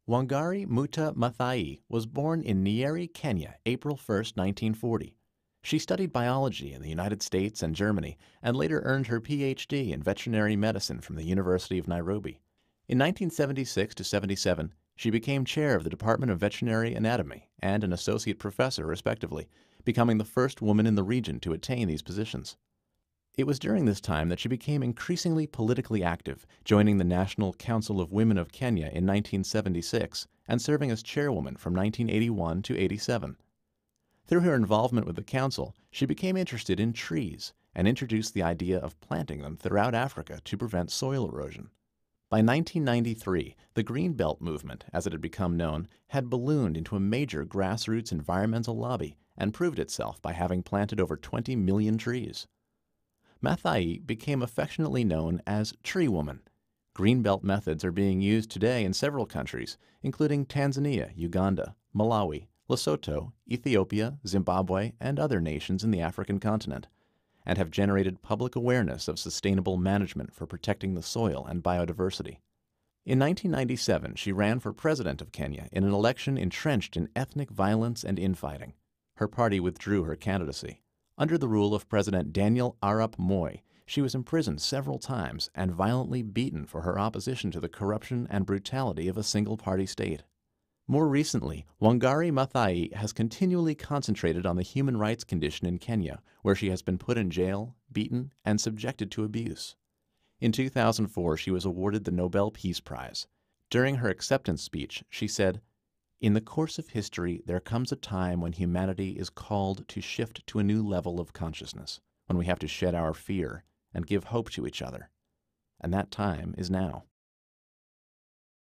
Wangari Maathai was born in Nyeri, Kenya, April 1, 1940. She studied biology in the United States and Germany and later earned her Ph.D. in veterinary medicine from the University of Nairobi. In 1976 to 77, she became chair of the Department of Veterinary Anatomy and an associate professor, respectively, becoming the first woman in the region to attain these positions. It was during this time that she became increasingly politically active, joining the National Council of Women of Kenya in 1976 and serving as chairwoman from 1981 to 87. Through her involvement with the council, she became interested in trees and introduced the idea of planting them throughout Africa to prevent soil erosion. By 1993, the Green Belt movement, as it had become known, had ballooned into a major grassroots environmental lobby and proved itself by having planted over 20 million trees. Maathai became affectionately known as Tree Woman. Greenbelt methods are being used today in several countries, including Tanzania, Uganda, Malawi, Lesotho, Ethiopia, Zimbabwe, and other nations in the African continent, and have generated public awareness of sustainable management for protecting the soil and biodiversity. In 1997, she ran for president of Kenya in an election entrenched in ethnic violence and infighting. Her party withdrew her candidacy. Under the rule of President Daniel Arap Moi, she was imprisoned several times and violently beaten for her opposition to the corruption and brutality of a single-party state. More recently, Wangari Maathai has continually concentrated on the human rights condition in Kenya, where she has been put in jail, beaten, and subjected to abuse. In 2004, she was awarded the Nobel Peace Prize. During her acceptance speech, she said, "In the course of history, there comes a time when humanity is called to shift to a new level of consciousness, when we have to shed our fear and give hope to each other. And that time is now."